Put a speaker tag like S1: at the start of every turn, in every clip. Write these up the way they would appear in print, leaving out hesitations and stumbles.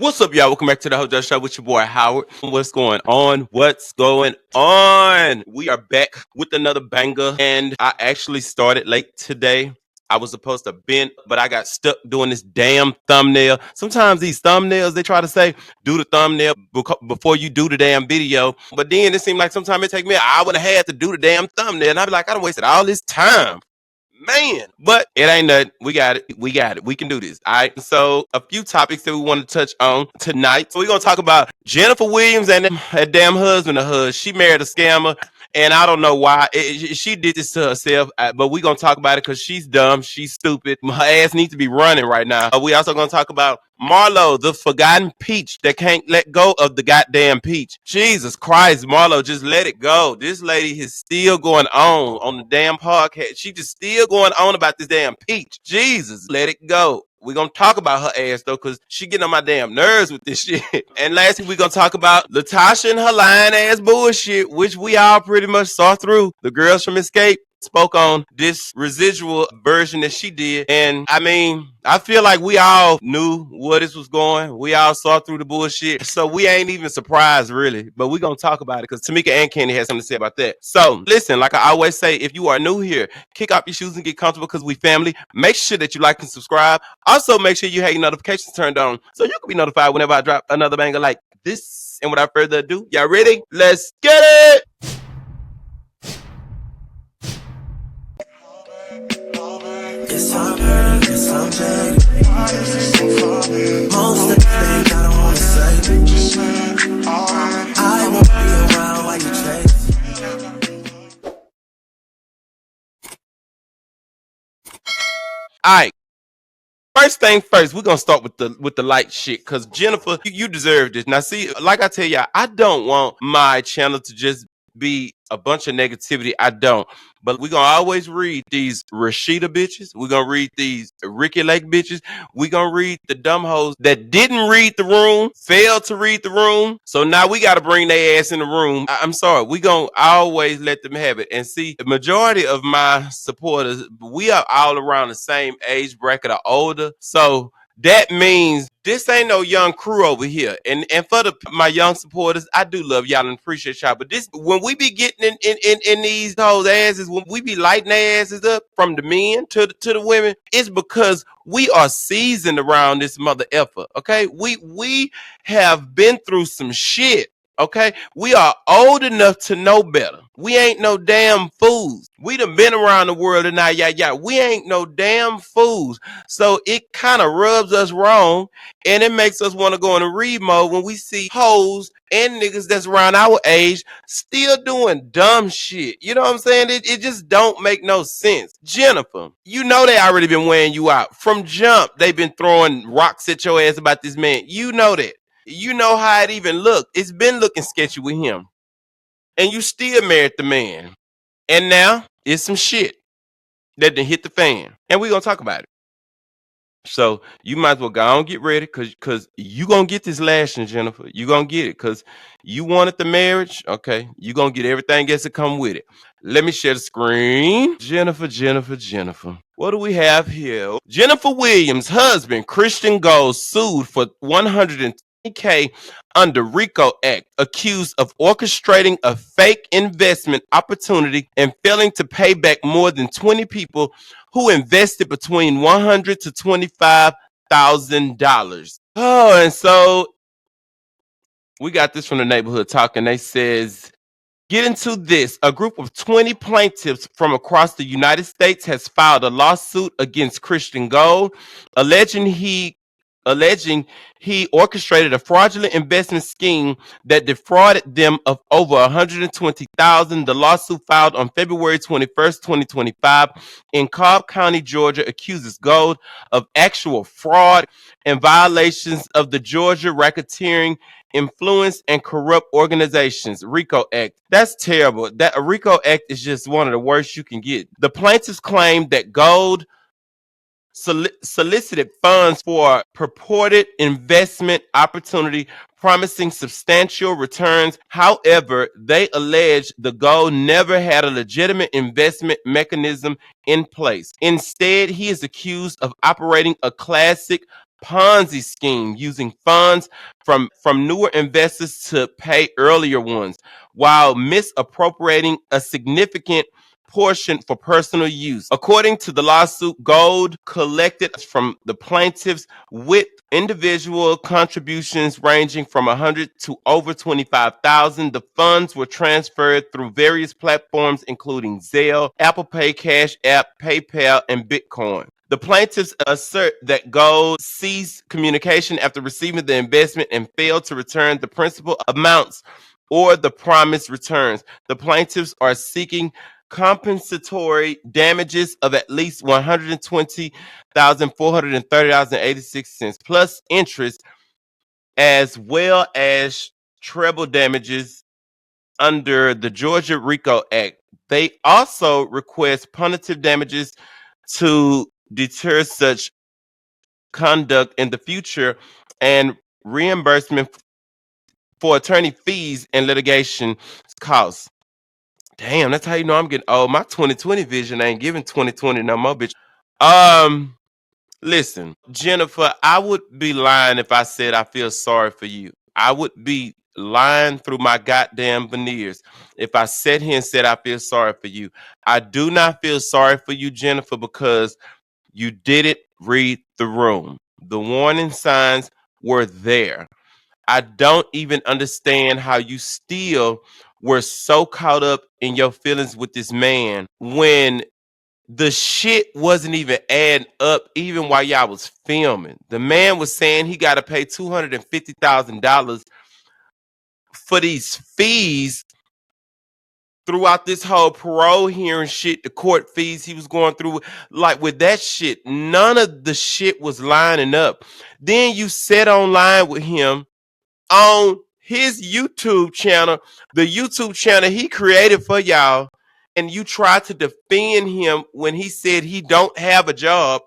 S1: What's up, y'all? Welcome back to the Hojo Show with your boy Howard. What's going on? What's going on? We are back with another banger, and I actually started late today. I was supposed to bend, but I got stuck doing this damn thumbnail. Sometimes these thumbnails, they try to say, do the thumbnail before you do the damn video. But then it seemed like sometimes it take me an hour and a half to do the damn thumbnail. And I'd be like, I done wasted all this time. Man, but it ain't nothing. We got it. We got it. We can do this. All right. So, a few topics that we want to touch on tonight. So, we're going to talk about Jennifer Williams and her damn husband of hers. She married a scammer, and I don't know why. She did this to herself, but we're going to talk about it because she's dumb. She's stupid. Her ass needs to be running right now. We also going to talk about Marlo, the forgotten peach that can't let go of the goddamn peach. Jesus Christ, Marlo, just let it go. This lady is still going on the damn podcast. She just still going on about this damn peach. Jesus, let it go. We're going to talk about her ass, though, because she getting on my damn nerves with this shit. And lastly, we're going to talk about Latasha and her lying ass bullshit, which we all pretty much saw through. The girls from Xscape spoke on this residual version that she did. And I mean, I feel like we all knew where this was going. We all saw through the bullshit. So we ain't even surprised, really. But we're going to talk about it because Tamika and Kandi has something to say about that. So listen, like I always say, if you are new here, kick off your shoes and get comfortable because we family. Make sure that you like and subscribe. Also, make sure you have your notifications turned on so you can be notified whenever I drop another banger like this. And without further ado, y'all ready? Let's get it!
S2: Yes, I'm hurt, yes, I'm jaded. Most of the things I don't wanna say. I won't be around while you chase.
S1: Alright. First thing first, we're gonna start with the light shit. Cause Jennifer, you deserve this. Now see, like I tell y'all, I don't want my channel to just be a bunch of negativity. I don't. But we're gonna always read these Rashida bitches. We're gonna read these Ricky Lake bitches. We're gonna read the dumb hoes that didn't read the room, failed to read the room. So now we gotta bring their ass in the room. I'm sorry, we gonna always let them have it. And see, the majority of my supporters, we are all around the same age bracket or older. So that means this ain't no young crew over here. And for my young supporters, I do love y'all and appreciate y'all. But this, when we be getting in these hoes asses, when we be lighting their asses up from the men to the women, it's because we are seasoned around this mother effer. Okay, we have been through some shit. Okay, we are old enough to know better. We ain't no damn fools. We done been around the world and now, yeah. We ain't no damn fools. So it kind of rubs us wrong, and it makes us want to go in a read mode when we see hoes and niggas that's around our age still doing dumb shit. You know what I'm saying? It just don't make no sense. Jennifer, you know they already been wearing you out. From jump, they been throwing rocks at your ass about this man. You know that. You know how it even looked. It's been looking sketchy with him. And you still married the man. And now it's some shit that done hit the fan. And we're going to talk about it. So you might as well go on get ready because you going to get this lashing, Jennifer. You going to get it because you wanted the marriage. Okay. You going to get everything else that come with it. Let me share the screen. Jennifer. What do we have here? Jennifer Williams' husband, Christian Gold, sued for $120K under RICO Act, accused of orchestrating a fake investment opportunity and failing to pay back more than 20 people who invested between $100 to $25,000. Oh, and so we got this from the neighborhood talking. They says, get into this. A group of 20 plaintiffs from across the United States has filed a lawsuit against Christian Gold, alleging he orchestrated a fraudulent investment scheme that defrauded them of over $120,000. The lawsuit filed on February 21st, 2025 in Cobb County, Georgia, accuses Gold of actual fraud and violations of the Georgia Racketeering, Influence, and Corrupt Organizations RICO Act. That's terrible. That a RICO Act is just one of the worst you can get. The plaintiffs claim that Gold solicited funds for a purported investment opportunity promising substantial returns. However, they allege the Gold never had a legitimate investment mechanism in place. Instead, he is accused of operating a classic Ponzi scheme using funds from newer investors to pay earlier ones while misappropriating a significant portion for personal use. According to the lawsuit, gold collected from the plaintiffs with individual contributions ranging from 100 to over 25,000. The funds were transferred through various platforms including Zelle, Apple Pay, Cash App, PayPal, and Bitcoin. The plaintiffs assert that Gold ceased communication after receiving the investment and failed to return the principal amounts or the promised returns. The plaintiffs are seeking compensatory damages of at least $120,430.86 plus interest, as well as treble damages under the Georgia RICO Act. They also request punitive damages to deter such conduct in the future and reimbursement for attorney fees and litigation costs. Damn, that's how you know I'm getting old. My 2020 vision ain't giving 2020 no more, bitch. Um, Listen, Jennifer, I would be lying if I said I feel sorry for you. I would be lying through my goddamn veneers if I sat here and said I feel sorry for you. I do not feel sorry for you, Jennifer, because you didn't read the room. The warning signs were there. I don't even understand how you still were so caught up in your feelings with this man when the shit wasn't even adding up even while y'all was filming. The man was saying he got to pay $250,000 for these fees throughout this whole parole hearing shit, the court fees he was going through. Like with that shit, none of the shit was lining up. Then you sat online with him on his YouTube channel, the YouTube channel he created for y'all, and you tried to defend him when he said he don't have a job.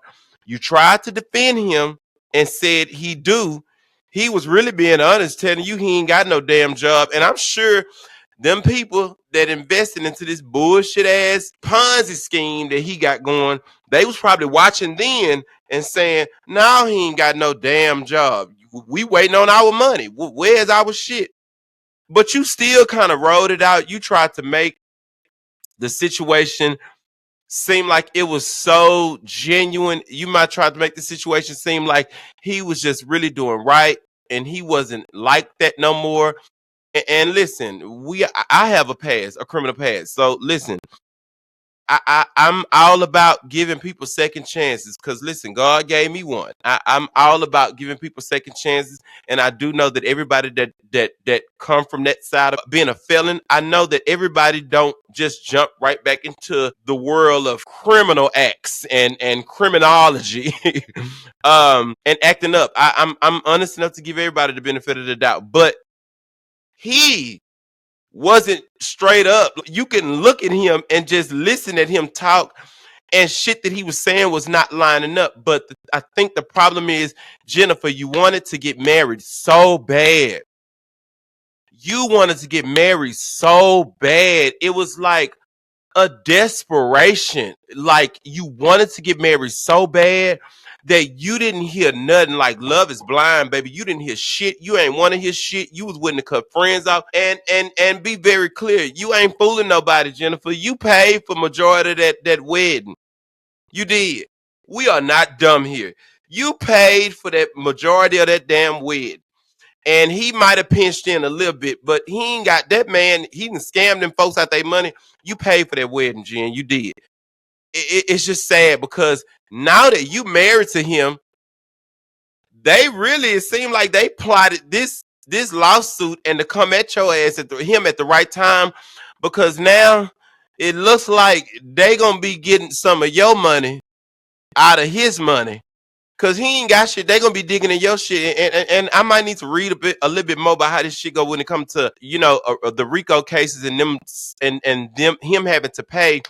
S1: You tried to defend him and said he do. He was really being honest, telling you he ain't got no damn job. And I'm sure them people that invested into this bullshit ass Ponzi scheme that he got going, they was probably watching then and saying, "No, he ain't got no damn job. We waiting on our money. Where's our shit?" But you still kind of rolled it out. You tried to make the situation seem like it was so genuine. You might try to make the situation seem like he was just really doing right and he wasn't like that no more. And listen, I have a past, a criminal past. So listen, I'm all about giving people second chances because listen, God gave me one. I'm all about giving people second chances, and I do know that everybody that come from that side of being a felon, I know that everybody don't just jump right back into the world of criminal acts and criminology, and acting up. I'm honest enough to give everybody the benefit of the doubt, but he wasn't straight up. You can look at him and just listen at him talk, and shit that he was saying was not lining up. But I think the problem is, Jennifer, you wanted to get married so bad. You wanted to get married so bad. It was like a desperation. Like you wanted to get married so bad that you didn't hear nothing. Like love is blind, baby. You didn't hear shit. You ain't want to hear shit. You was willing to cut friends off. And be very clear. You ain't fooling nobody, Jennifer. You paid for majority of that wedding. You did. We are not dumb here. You paid for that majority of that damn wedding. And he might have pinched in a little bit, but he ain't got that man. He done scammed them folks out their money. You paid for that wedding, Jen. You did. It's just sad because now that you married to him, they really, it seemed like they plotted this lawsuit and to come at your ass at him at the right time, because now it looks like they gonna be getting some of your money out of his money. Cause he ain't got shit. They gonna be digging in your shit, and I might need to read a little bit more about how this shit go when it comes to the RICO cases and them and them him having to pay.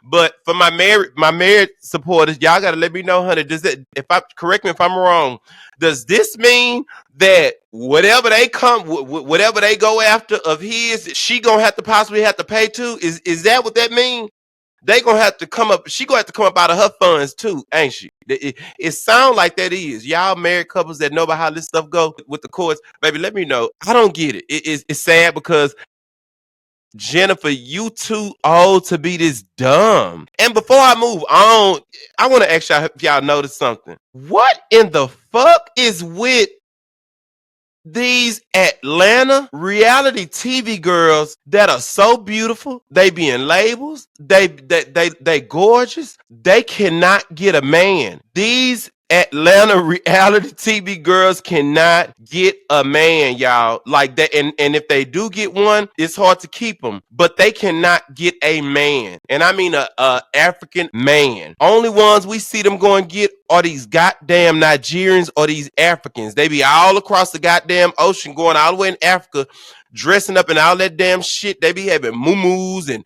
S1: But for my married supporters, y'all gotta let me know, honey. Does that, if I correct me if I'm wrong, does this mean that whatever they whatever they go after of his, she gonna have to possibly have to pay too? Is that what that means? They gonna have to come up. She gonna have to come up out of her funds too, ain't she? It sound like that is. Y'all married couples that know about how this stuff go with the courts, baby. Let me know. I don't get it. It's sad because Jennifer, you too old to be this dumb. And before I move on, I want to ask y'all if y'all noticed something. What in the fuck is with these Atlanta reality TV girls that are so beautiful? They be in labels. They gorgeous. They cannot get a man. These Atlanta reality TV girls cannot get a man, y'all. Like that, and if they do get one, it's hard to keep them. But they cannot get a man, and I mean a African man. Only ones we see them going get are these goddamn Nigerians or these Africans. They be all across the goddamn ocean, going all the way in Africa, dressing up in all that damn shit. They be having moo-moos and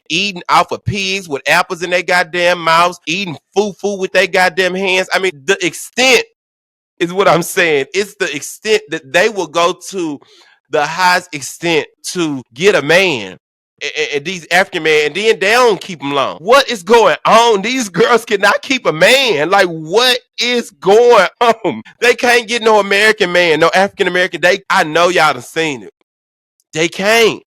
S1: eating off of pigs with apples in their goddamn mouths, eating foo-foo with their goddamn hands. I mean, the extent is what I'm saying. It's the extent that they will go to the highest extent to get a man. And these African men, and then they don't keep them long. What is going on? These girls cannot keep a man. Like, what is going on? They can't get no American man, no African American. I know y'all done seen it. They can't.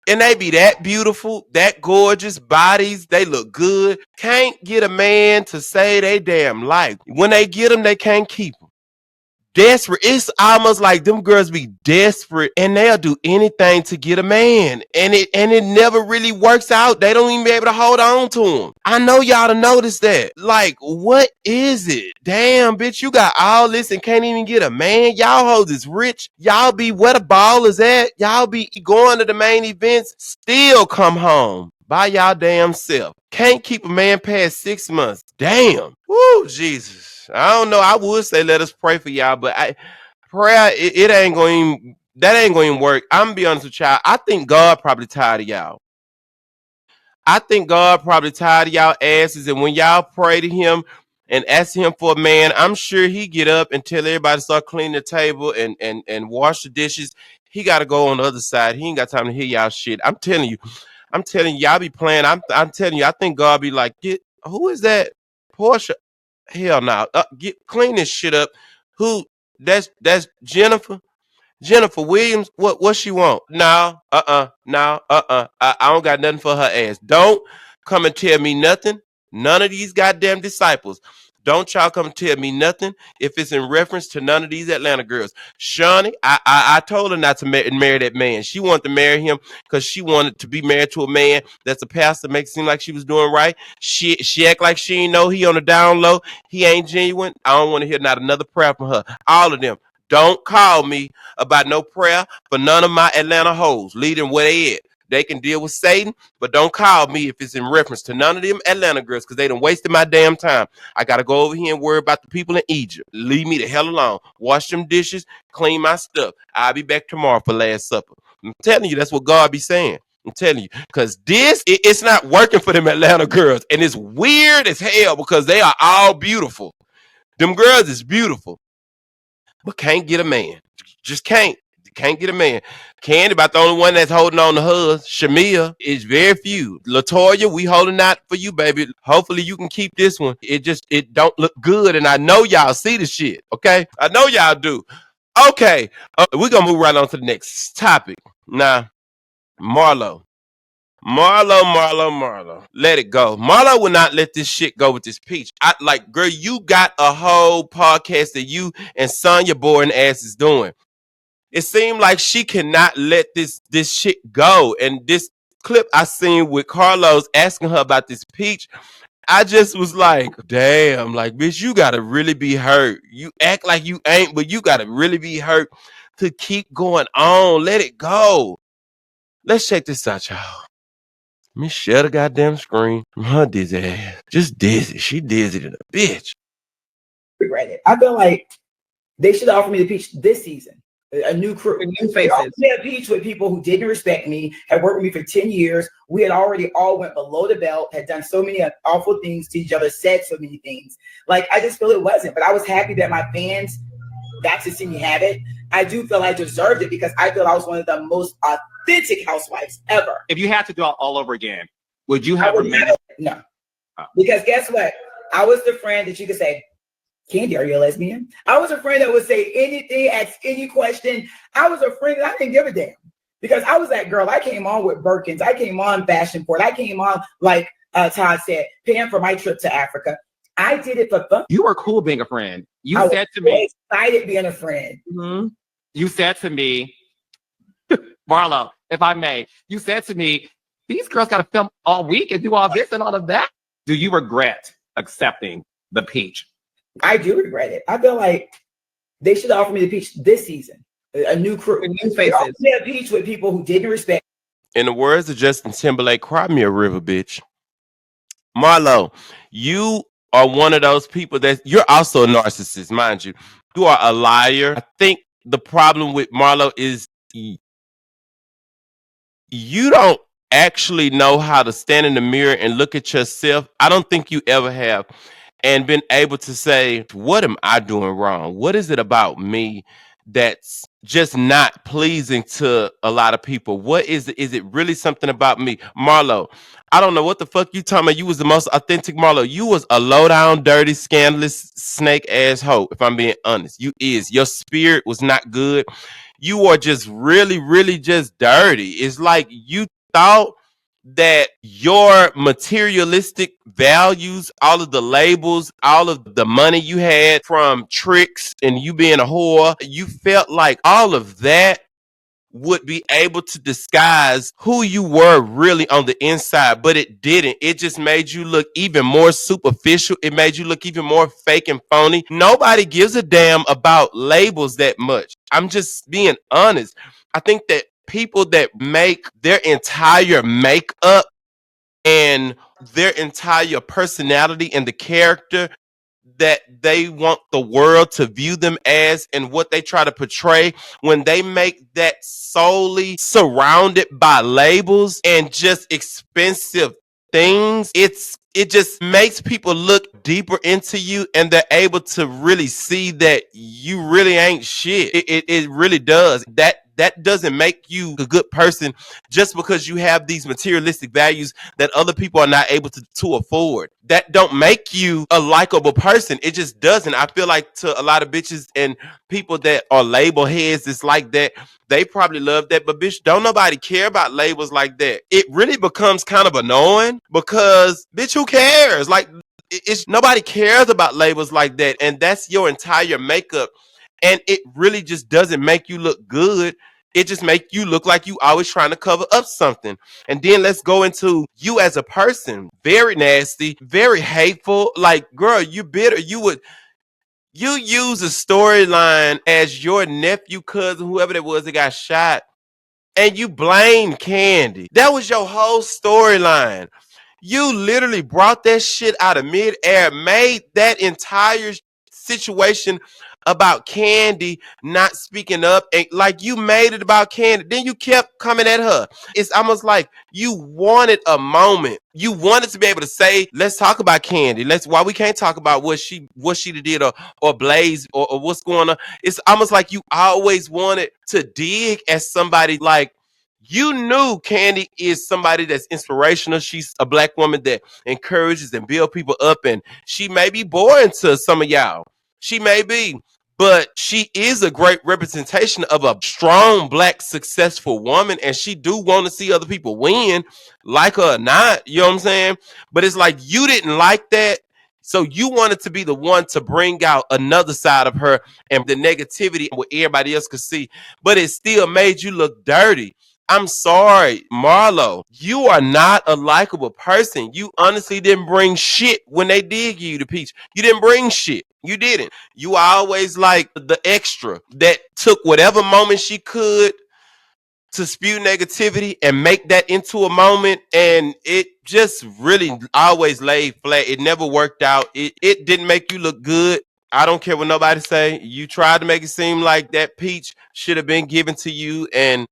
S1: And they be that beautiful, that gorgeous, bodies, they look good. Can't get a man to say they damn life. When they get them, they can't keep them. Desperate. It's almost like them girls be desperate and they'll do anything to get a man. And it never really works out. They don't even be able to hold on to him. I know y'all to notice that. Like, what is it? Damn, bitch, you got all this and can't even get a man. Y'all hoes is rich. Y'all be where the ball is at. Y'all be going to the main events. Still come home by y'all damn self. Can't keep a man past 6 months. Damn. Woo, Jesus. I don't know. I would say let us pray for y'all, but prayer, it ain't going. That ain't going to work. I'm gonna be honest with y'all. I think God probably tired of y'all. I think God probably tired of y'all asses, and when y'all pray to Him and ask Him for a man, I'm sure He get up and tell everybody to start cleaning the table and wash the dishes. He got to go on the other side. He ain't got time to hear y'all shit. I'm telling you, y'all be playing. I'm telling you, I think God be like, who is that? Portia. Hell no. Clean this shit up. Who? That's Jennifer. Jennifer Williams. What she want? No. No. I don't got nothing for her ass. Don't come and tell me nothing. None of these goddamn disciples. Don't y'all come tell me nothing if it's in reference to none of these Atlanta girls. Shawnee, I told her not to marry that man. She wanted to marry him because she wanted to be married to a man that's a pastor, make it seem like she was doing right. She act like she ain't know he on the down low. He ain't genuine. I don't want to hear not another prayer from her. All of them. Don't call me about no prayer for none of my Atlanta hoes. Lead them where they at. They can deal with Satan, but don't call me if it's in reference to none of them Atlanta girls because they done wasted my damn time. I got to go over here and worry about the people in Egypt. Leave me the hell alone. Wash them dishes, clean my stuff. I'll be back tomorrow for Last Supper. I'm telling you, that's what God be saying. I'm telling you, because it's not working for them Atlanta girls. And it's weird as hell because they are all beautiful. Them girls is beautiful, but can't get a man. Just can't. Can't get a man. Kandi about the only one that's holding on to her. Shamia is very few. LaTocha, we holding out for you, baby. Hopefully you can keep this one. It don't look good, and I know y'all see the shit. Okay, I know y'all do. Okay, we're gonna move right on to the next topic. Now, Marlo. Let it go. Marlo will not let this shit go with this peach. Girl, you got a whole podcast that you and Sonya boring ass is doing. It seemed like she cannot let this shit go. And this clip I seen with Carlos asking her about this peach, I just was like, damn, like, bitch, you gotta really be hurt. You act like you ain't, but you gotta really be hurt to keep going on. Let it go. Let's check this out, y'all. Let me share the goddamn screen. Her dizzy ass. Just dizzy. She dizzy to the bitch.
S3: Regret it. I feel like they should offer me the peach this season. A new crew, new faces. We had a peach with people who didn't respect me, had worked with me for 10 years. We had already all went below the belt, had done so many awful things to each other, said so many things. Like, I just feel it wasn't. But I was happy that my fans got to see me have it. I do feel I deserved it because I feel I was one of the most authentic housewives ever.
S4: If you had to do it all over again, would you have remained?
S3: No. Because guess what? I was the friend that you could say, Kandi, are you a lesbian? I was a friend that would say anything, ask any question. I was a friend that I didn't give a damn. Because I was that girl. I came on with Birkins. I came on Fashion Port. I came on, like Todd said, paying for my trip to Africa. I did it for fun.
S4: You were cool being a friend. You
S3: I
S4: said
S3: was
S4: to me,
S3: excited being a friend.
S4: Mm-hmm. You said to me, Marlo, if I may, you said to me, these girls got to film all week and do all this and all of that. Do you regret accepting the peach?
S3: I do regret it. I feel like they should offer me the peach this season. A new crew, new faces. A peach with people who didn't respect.
S1: In the words of Justin Timberlake, cry me a river, bitch. Marlo, you are one of those people that you're also a narcissist, mind you. You are a liar. I think the problem with Marlo is you don't actually know how to stand in the mirror and look at yourself. I don't think you ever have. And been able to say, what am I doing wrong? What is it about me that's just not pleasing to a lot of people? What is it? Is it really something about me? Marlo, I don't know what the fuck you talking about. You was the most authentic Marlo. You was a low down, dirty, scandalous, snake ass hoe, if I'm being honest. You is. Your spirit was not good. You are just really, really just dirty. It's like you thought that your materialistic values, all of the labels, all of the money you had from tricks and you being a whore, you felt like all of that would be able to disguise who you were really on the inside, but it didn't. It just made you look even more superficial. It made you look even more fake and phony. Nobody gives a damn about labels that much. I'm just being honest. I think that people that make their entire makeup and their entire personality and the character that they want the world to view them as and what they try to portray, when they make that solely surrounded by labels and just expensive things, it just makes people look deeper into you and they're able to really see that you really ain't shit. It really does. That doesn't make you a good person just because you have these materialistic values that other people are not able to afford. That don't make you a likable person. It just doesn't. I feel like to a lot of bitches and people that are label heads, it's like that. They probably love that, but bitch, don't nobody care about labels like that. It really becomes kind of annoying because bitch, who cares? Like it's nobody cares about labels like that, and that's your entire makeup. And it really just doesn't make you look good. It just make you look like you always trying to cover up something. And then let's go into you as a person. Very nasty, very hateful. Like, girl, you bitter. You use a storyline as your nephew, cousin, whoever that was that got shot, and you blame Kandi. That was your whole storyline. You literally brought that shit out of midair, made that entire situation about Kandi not speaking up, and like you made it about Kandi. Then you kept coming at her. It's almost like you wanted a moment. You wanted to be able to say, let's talk about Kandi. Why we can't talk about what she did or Blaze or what's going on. It's almost like you always wanted to dig at somebody. Like, you knew Kandi is somebody that's inspirational. She's a black woman that encourages and builds people up, and she may be boring to some of y'all. She may be, but she is a great representation of a strong black successful woman, and she do want to see other people win, like her or not. You know what I'm saying? But it's like you didn't like that. So you wanted to be the one to bring out another side of her and the negativity what everybody else could see, but it still made you look dirty. I'm sorry, Marlo. You are not a likable person. You honestly didn't bring shit when they did give you the peach. You didn't bring shit. You didn't. You always like the extra that took whatever moment she could to spew negativity and make that into a moment, and it just really always laid flat. It never worked out. It didn't make you look good. I don't care what nobody say. You tried to make it seem like that peach should have been given to you, and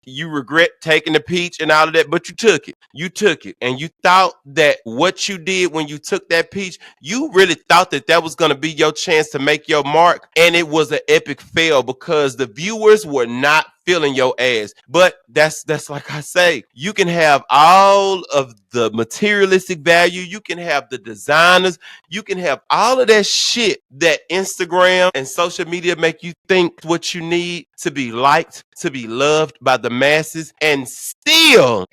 S1: you regret taking the peach and all of that, but you took it. You took it. And you thought that what you did when you took that peach, you really thought that that was going to be your chance to make your mark. And it was an epic fail because the viewers were not feeling your ass. But that's like I say, you can have all of the materialistic value, you can have the designers, you can have all of that shit that Instagram and social media make you think what you need to be liked, to be loved by the masses, and still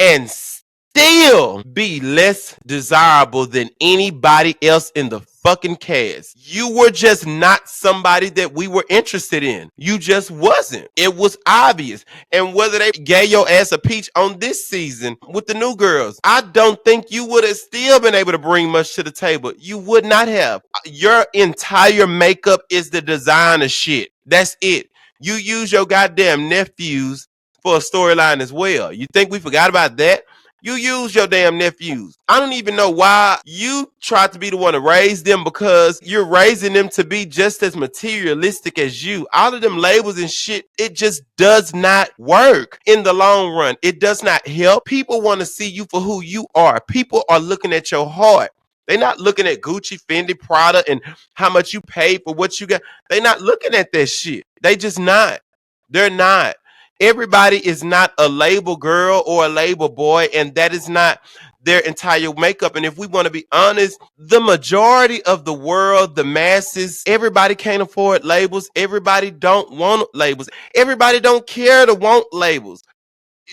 S1: be less desirable than anybody else in the fucking cast. You were just not somebody that we were interested in. You just wasn't. It was obvious. And whether they gave your ass a peach on this season with the new girls, I don't think you would have still been able to bring much to the table. You would not have. Your entire makeup is the designer shit. That's it. You use your goddamn nephews for a storyline as well. You think we forgot about that? You use your damn nephews. I don't even know why you tried to be the one to raise them, because you're raising them to be just as materialistic as you. All of them labels and shit, it just does not work in the long run. It does not help. People want to see you for who you are. People are looking at your heart. They're not looking at Gucci, Fendi, Prada, and how much you paid for what you got. They're not looking at that shit. They just not. They're not. Everybody is not a label girl or a label boy, and that is not their entire makeup. And if we want to be honest, the majority of the world, the masses, everybody can't afford labels. Everybody don't want labels. Everybody don't care to want labels.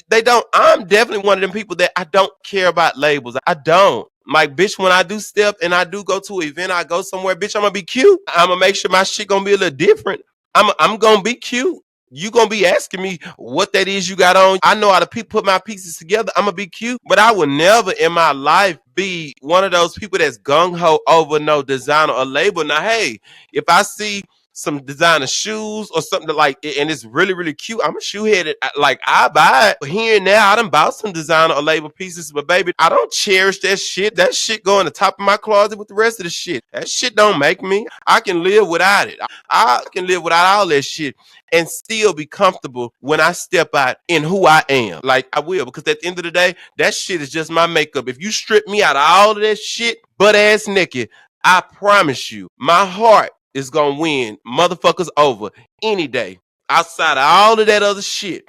S1: They don't. I'm definitely one of them people that I don't care about labels. I don't. Like, bitch, when I do step and I do go to an event, I go somewhere, bitch, I'm gonna be cute. I'm gonna make sure my shit gonna be a little different. I'm gonna be cute. You gonna be asking me what that is you got on. I know how to put my pieces together. I'm gonna be cute, but I would never in my life be one of those people that's gung-ho over no designer or label. Now, hey, if I see some designer shoes or something like it, and it's really, really cute, I'm a shoe headed. Like, I buy it. But here and now, I done bought some designer or label pieces, but baby, I don't cherish that shit. That shit go in the top of my closet with the rest of the shit. That shit don't make me. I can live without it. I can live without all that shit and still be comfortable when I step out in who I am. Like, I will, because at the end of the day, that shit is just my makeup. If you strip me out of all of that shit, butt ass naked, I promise you, my heart is gonna win motherfuckers over any day. Outside of all of that other shit,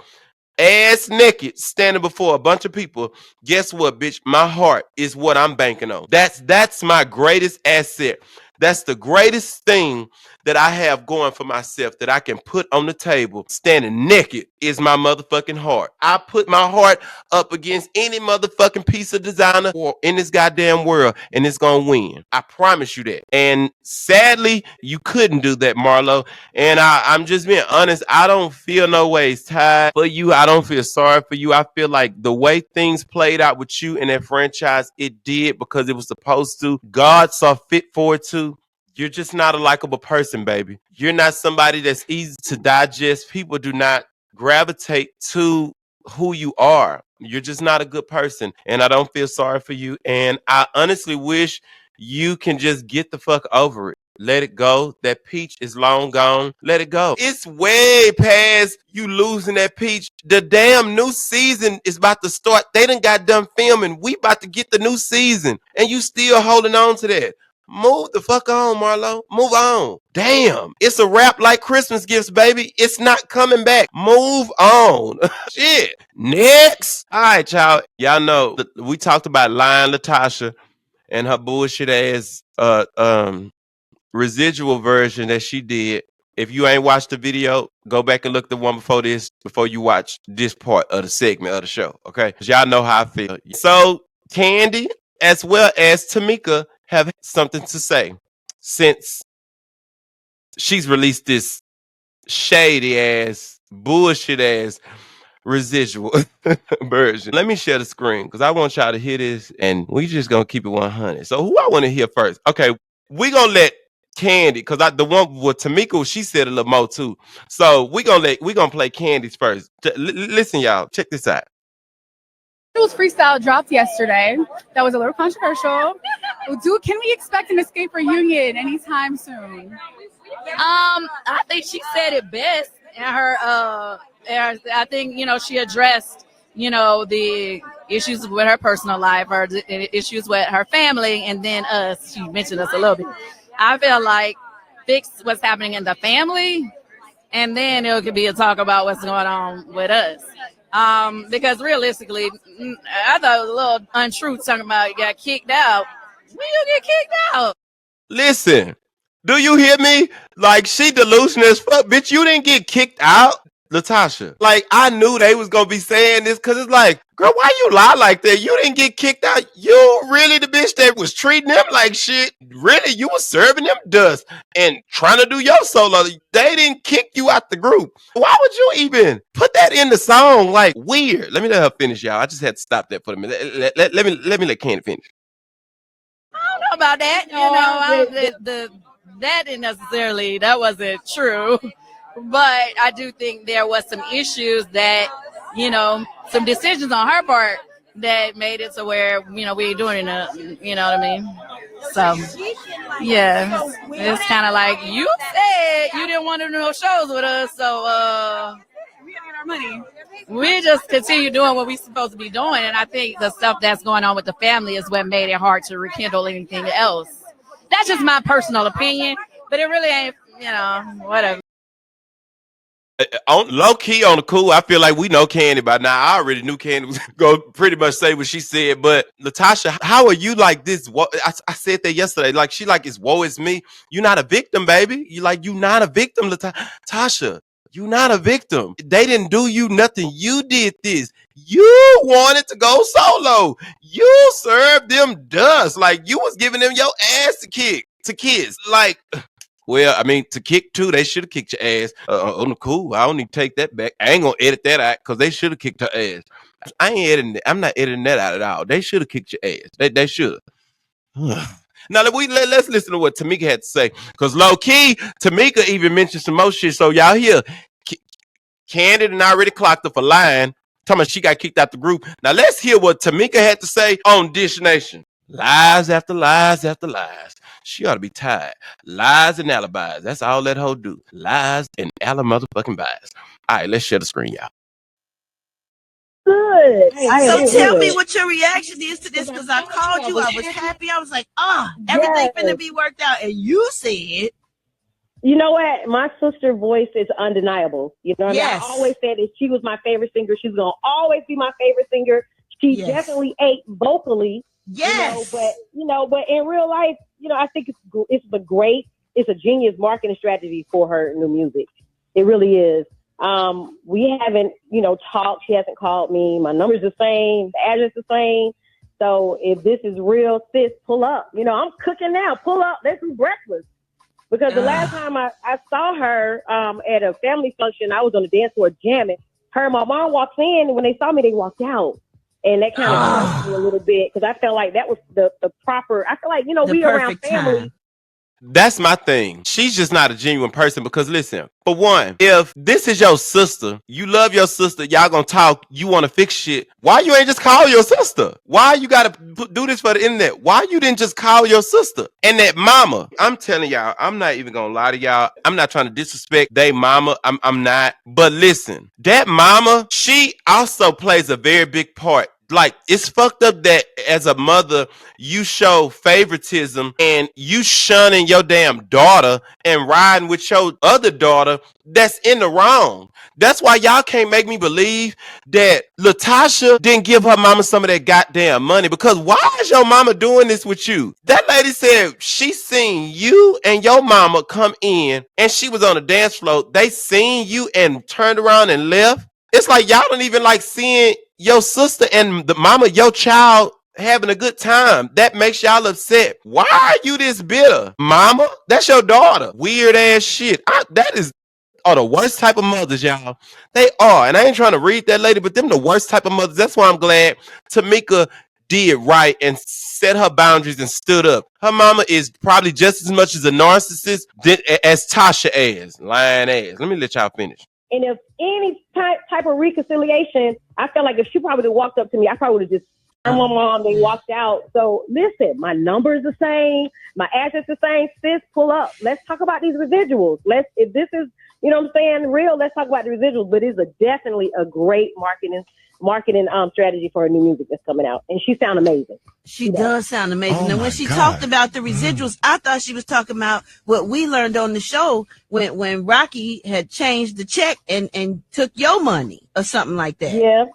S1: ass naked, standing before a bunch of people, guess what, bitch? My heart is what I'm banking on. That's my greatest asset. That's the greatest thing that I have going for myself that I can put on the table. Standing naked is my motherfucking heart. I put my heart up against any motherfucking piece of designer or in this goddamn world, and it's gonna win. I promise you that. And sadly, you couldn't do that, Marlo. And I'm just being honest. I don't feel no ways tired for you. I don't feel sorry for you. I feel like the way things played out with you in that franchise, it did because it was supposed to. God saw fit for it to. You're just not a likable person, baby. You're not somebody that's easy to digest. People do not gravitate to who you are. You're just not a good person. And I don't feel sorry for you. And I honestly wish you can just get the fuck over it. Let it go. That peach is long gone. Let it go. It's way past you losing that peach. The damn new season is about to start. They done got done filming. We about to get the new season. And you still holding on to that. Move the fuck on, Marlo. Move on. Damn. It's a wrap like Christmas gifts, baby. It's not coming back. Move on. Shit. Next. All right, y'all. Y'all know we talked about lyin Latasha and her bullshit ass residual version that she did. If you ain't watched the video, go back and look at the one before this, before you watch this part of the segment of the show. Okay? Because y'all know how I feel. So Kandi as well as Tamika have something to say since she's released this shady ass, bullshit ass residual version. Let me share the screen because I want y'all to hear this and we just gonna keep it 100. So who I want to hear first? Okay, we gonna let Kandi, because the one with Tamika, she said a little more too. So we gonna play Kandi's first. Listen, y'all, check this out.
S5: Residual's freestyle dropped yesterday. That was a little controversial. Can we expect an Xscape reunion anytime soon?
S6: I think she said it best in her. I think she addressed the issues with her personal life, or the issues with her family, and then us. She mentioned us a little bit. I feel like fix what's happening in the family and then it could be a talk about what's going on with us. Because realistically, I thought it was a little untruth talking about you got kicked out. When you get kicked out?
S1: Listen, do you hear me? Like, she delusional as fuck. Bitch, you didn't get kicked out, Latasha. Like, I knew they was gonna be saying this because it's like, girl, why you lie like that? You didn't get kicked out. You really the bitch that was treating them like shit. Really, you was serving them dust and trying to do your solo. They didn't kick you out the group. Why would you even put that in the song? Like, weird. Let me let her finish, y'all. I just had to stop that for a minute. Let me let Kandi finish.
S6: I don't know about that. That didn't necessarily, that wasn't true. But I do think there was some issues that, some decisions on her part that made it to where, we ain't doing it, you know what I mean? So, yeah, it's kind of like, you said you didn't want to do no shows with us, so, we gotta get our money. We just continue doing what we're supposed to be doing. And I think the stuff that's going on with the family is what made it hard to rekindle anything else. That's just my personal opinion, but it really ain't, whatever.
S1: On low key on the cool, I feel like we know Kandi by now. I already knew Kandi was gonna pretty much say what she said. But Latasha, how are you like this? I said that yesterday. Like, she like, it's woe is me. You're not a victim, baby. You not a victim, Latasha. You not a victim. They didn't do you nothing. You did this. You wanted to go solo. You served them dust. Like, you was giving them your ass to kiss. Like, well, I mean, to kick too, they should have kicked your ass. On the cool, I don't need to take that back. I ain't gonna edit that out because they should have kicked her ass. I ain't editing it. I'm not editing that out at all. They should have kicked your ass. They should. Now let's listen to what Tamika had to say, because low key, Tamika even mentioned some more shit. So y'all hear, Kandi and I already clocked her for lying, talking about she got kicked out the group. Now let's hear what Tamika had to say on Dish Nation. Lies after lies after lies. She ought to be tired. Lies and alibis. That's all that hoe do. Lies and motherfucking bias. All right, let's share the screen, y'all.
S7: Good.
S8: So tell me what your reaction is to this, because I called you. I was happy. I was like, everything finna be worked out. And you said,
S7: you know what? My sister's voice is undeniable. You know what I mean? I always said that she was my favorite singer. She's going to always be my favorite singer. She definitely ate vocally.
S8: Yes.
S7: But in real life, I think it's a genius marketing strategy for her new music. It really is. We haven't, talked. She hasn't called me. My number's the same. The address is the same. So if this is real, sis, pull up. I'm cooking now. Pull up. Let's do breakfast. Because the last time I saw her at a family function, I was on the dance floor jamming. Her and my mom walked in, and when they saw me, they walked out. And that kind of hurt me a little bit, because I felt like that was the proper. I feel like, we around family.
S8: Time.
S1: That's my thing. She's just not a genuine person, because listen, for one, if this is your sister, you love your sister, y'all gonna talk, you want to fix shit, why you ain't just call your sister? Why you gotta do this for the internet? Why you didn't just call your sister? And that mama, I'm telling y'all, I'm not even gonna lie to y'all. I'm not trying to disrespect they mama. I'm not. But listen, that mama, she also plays a very big part. Like, it's fucked up that as a mother, you show favoritism and you shunning your damn daughter and riding with your other daughter that's in the wrong. That's why y'all can't make me believe that Latasha didn't give her mama some of that goddamn money, because why is your mama doing this with you? That lady said she seen you and your mama come in and she was on the dance floor. They seen you and turned around and left. It's like y'all don't even like seeing your sister and the mama, your child, having a good time. That makes y'all upset. Why are you this bitter, mama? That's your daughter. Weird ass shit. That is the worst type of mothers, y'all. They are. And I ain't trying to read that lady, but them the worst type of mothers. That's why I'm glad Tamika did right and set her boundaries and stood up. Her mama is probably just as much as a narcissist as Tasha is. Lying ass. Let me let y'all finish.
S7: And if any type of reconciliation, I felt like if she probably walked up to me, I probably would have just told my mom, they walked out. So listen, my number is the same. My address is the same. Sis, pull up. Let's talk about these residuals. If this is, You know what I'm saying? Real, let's talk about the residuals, but it's definitely a great marketing strategy for her new music that's coming out. And she sounds amazing.
S8: She does sound amazing. And when she talked about the residuals, I thought she was talking about what we learned on the show when Rocky had changed the check and took your money or something like that.
S7: Yeah.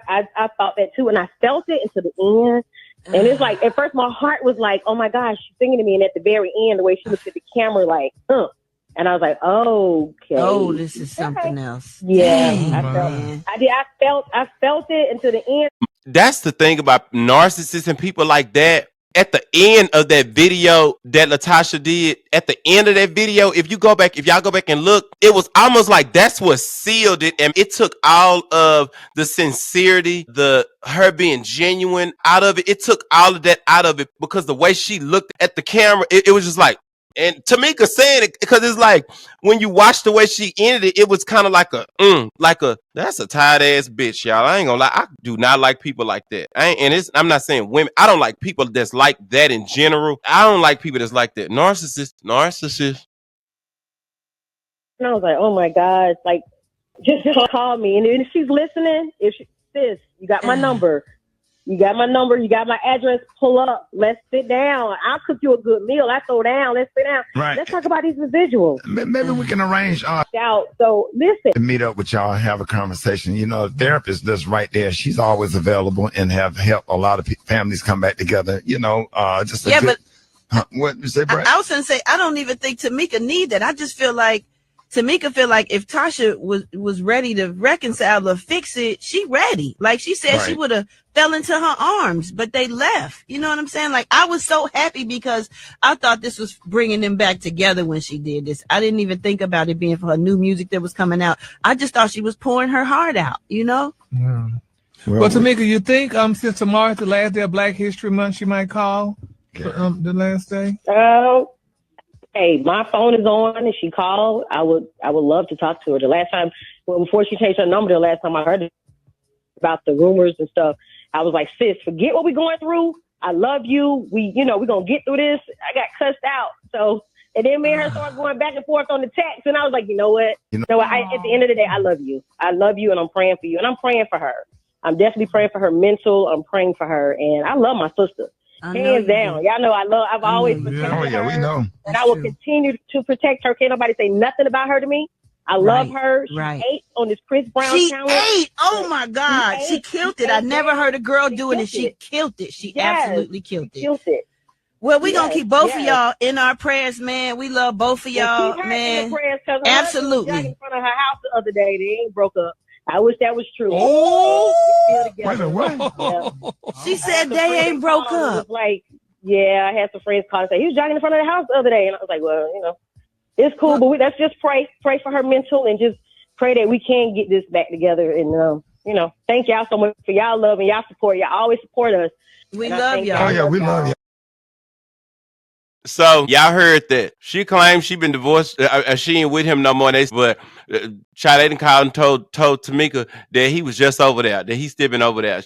S7: I thought that too. And I felt it until the end. And it's like, at first my heart was like, oh my gosh, she's singing to me. And at the very end, the way she looked at the camera, like, And I was like, okay.
S8: Oh, this is something else.
S7: Yeah.
S8: Dang,
S7: I felt it until the end.
S1: That's the thing about narcissists and people like that. At the end of that video that Latasha did, at the end of that video, if y'all go back and look, it was almost like that's what sealed it. And it took all of the sincerity, her being genuine out of it. It took all of that out of it because the way she looked at the camera, it was just like, and Tamika saying it because it's like when you watch the way she ended it, it was kind of like that's a tired ass bitch, y'all. I ain't gonna lie, I do not like people like that. I'm not saying women. I don't like people that's like that in general. I don't like people that's like that. Narcissist.
S7: And I was like, oh my God, like just call me. And if she's listening, sis, you got my number. You got my number. You got my address. Pull up. Let's sit down. I'll cook you a good meal. I throw down. Let's sit down.
S9: Right.
S7: Let's talk about these residuals.
S9: Maybe we can arrange
S7: So listen.
S9: to meet up with y'all and have a conversation. You know, the therapist that's right there. She's always available and have helped a lot of families come back together. You know, just a good,
S8: but
S9: what you say, Brad?
S8: I was gonna say I don't even think Tamika need that. I just feel like Tamika feel like if Tasha was ready to reconcile or fix it, she ready. Like she said, she would have fell into her arms, but they left. You know what I'm saying? Like I was so happy because I thought this was bringing them back together when she did this. I didn't even think about it being for her new music that was coming out. I just thought she was pouring her heart out, you know?
S10: Yeah. Well, Tamika, you think since tomorrow's the last day of Black History Month, she might call the last day?
S7: Hey, my phone is on and she called. I would love to talk to her. The last time, before she changed her number, the last time I heard about the rumors and stuff, I was like, sis, forget what we're going through. I love you. We're going to get through this. I got cussed out. So, and then me and her started going back and forth on the text. And I was like, you know what? At the end of the day, I love you. I love you and I'm praying for you. And I'm praying for her. I'm definitely praying for her mental. I'm praying for her. And I love my sister. Hands down. Y'all know I've always protected her.
S9: We know.
S7: And I will continue to protect her. Can't nobody say nothing about her to me. I love her. She ate on this Chris Brown challenge.
S8: She ate. Oh my God. She killed it. I never heard a girl do it and she killed it. She absolutely killed it. Well, we're going to keep both of y'all in our prayers, man. We love both of y'all, man. Absolutely.
S7: In front of her house the other day. They ain't broke up. I wish that was true.
S9: Oh, wait a minute,
S7: what?
S8: She said they ain't broke up.
S7: Like, I had some friends call and say he was jogging in front of the house the other day, and I was like, well, it's cool, but let's just pray for her mental, and just pray that we can get this back together. And thank y'all so much for y'all love and y'all support. Y'all always support us.
S8: We love y'all.
S9: Oh yeah, we love you.
S1: So y'all heard that she claims she been divorced. She ain't with him no more. But Child Aiden called and told Tamika that he was just over there, that he's still been over there.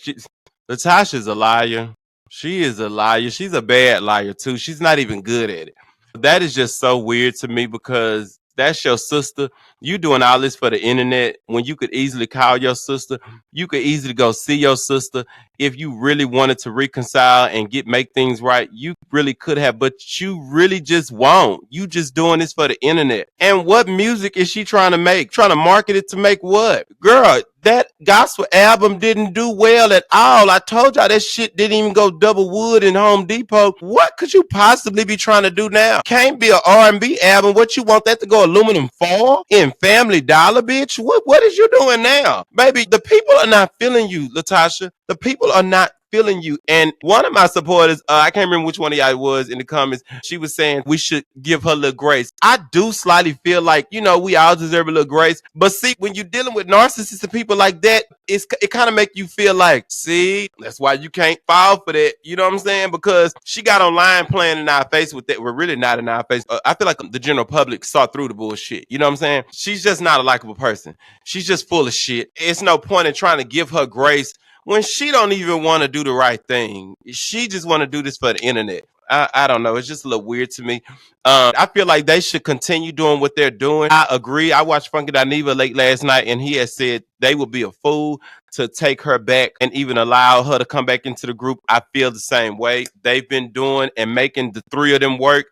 S1: Latasha's a liar. She is a liar. She's a bad liar too. She's not even good at it. That is just so weird to me because that's your sister. You doing all this for the internet when you could easily call your sister. You could easily go see your sister. If you really wanted to reconcile and make things right, you really could have, but you really just won't. You just doing this for the internet. And what music is she trying to make? Trying to market it to make what? Girl, that gospel album didn't do well at all. I told y'all that shit didn't even go double wood in Home Depot. What could you possibly be trying to do now? Can't be an R&B album. What you want that to go aluminum foil in Family Dollar, bitch? What is you doing now? Baby, the people are not feeling you, Latasha. The people are not feeling you. And one of my supporters, I can't remember which one of y'all it was in the comments, she was saying we should give her a little grace. I do slightly feel like, we all deserve a little grace. But see, when you're dealing with narcissists and people like that, it kind of make you feel like, see, that's why you can't fall for that. You know what I'm saying? Because she got online playing in our face with that. We're really not in our face. I feel like the general public saw through the bullshit. You know what I'm saying? She's just not a likable person. She's just full of shit. It's no point in trying to give her grace when she don't even want to do the right thing. She just want to do this for the internet. I don't know. It's just a little weird to me. I feel like they should continue doing what they're doing. I agree. I watched Funky Dineva late last night, and he has said they would be a fool to take her back and even allow her to come back into the group. I feel the same way. They've been doing and making the three of them work.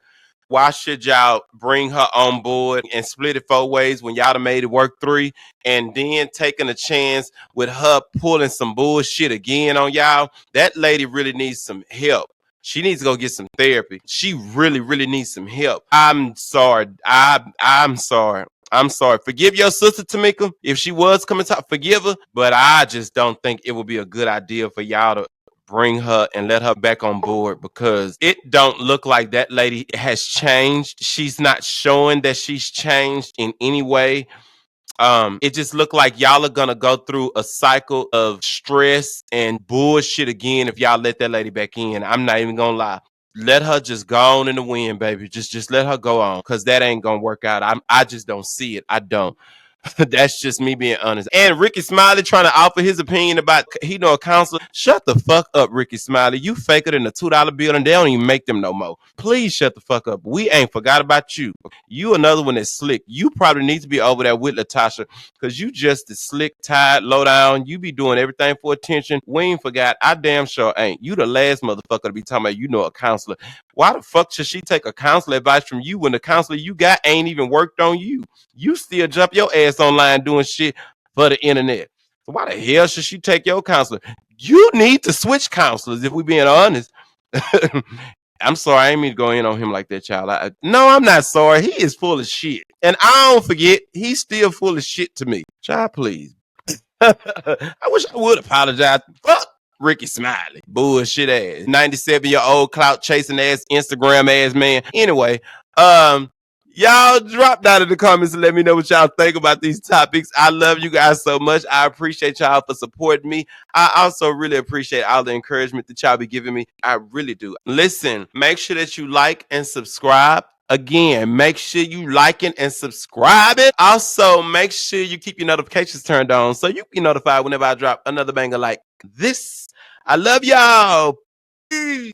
S1: Why should y'all bring her on board and split it 4 ways when y'all done made it work 3, and then taking a chance with her pulling some bullshit again on y'all? That lady really needs some help. She needs to go get some therapy. She really, really needs some help. I'm sorry. I'm sorry. I'm sorry. Forgive your sister, Tamika. If she was coming to forgive her, but I just don't think it would be a good idea for y'all to bring her and let her back on board, because it don't look like that lady has changed. She's not showing that she's changed in any way. It just looked like y'all are gonna go through a cycle of stress and bullshit again if y'all let that lady back in. I'm not even gonna lie. Let her just go on in the wind, baby. Just let her go on, because that ain't gonna work out. I just don't see it. I don't. That's just me being honest. And Ricky Smiley trying to offer his opinion about he know a counselor. Shut the fuck up, Ricky Smiley. You faker than a $2 bill, and they don't even make them no more. Please shut the fuck up. We ain't forgot about you. You another one that's slick. You probably need to be over there with Latasha, because you just as slick, tired, low down. You be doing everything for attention. We ain't forgot. I damn sure ain't. You the last motherfucker to be talking about you know a counselor. Why the fuck should she take a counselor advice from you when the counselor you got ain't even worked on you? You still jump your ass online doing shit for the internet. So why the hell should she take your counselor? You need to switch counselors, if we being honest. I'm sorry, I ain't mean to go in on him like that, child. No, I'm not sorry. He is full of shit. And I don't forget, he's still full of shit to me. Child, please. I wish I would apologize. Fuck Ricky Smiley. Bullshit ass. 97-year-old clout chasing ass, Instagram ass man. Anyway, y'all drop down in the comments and let me know what y'all think about these topics. I love you guys so much. I appreciate y'all for supporting me. I also really appreciate all the encouragement that y'all be giving me. I really do. Listen, make sure that you like and subscribe. Again, make sure you liking and subscribing. Also, make sure you keep your notifications turned on so you be notified whenever I drop another banger like this. I love y'all. Peace.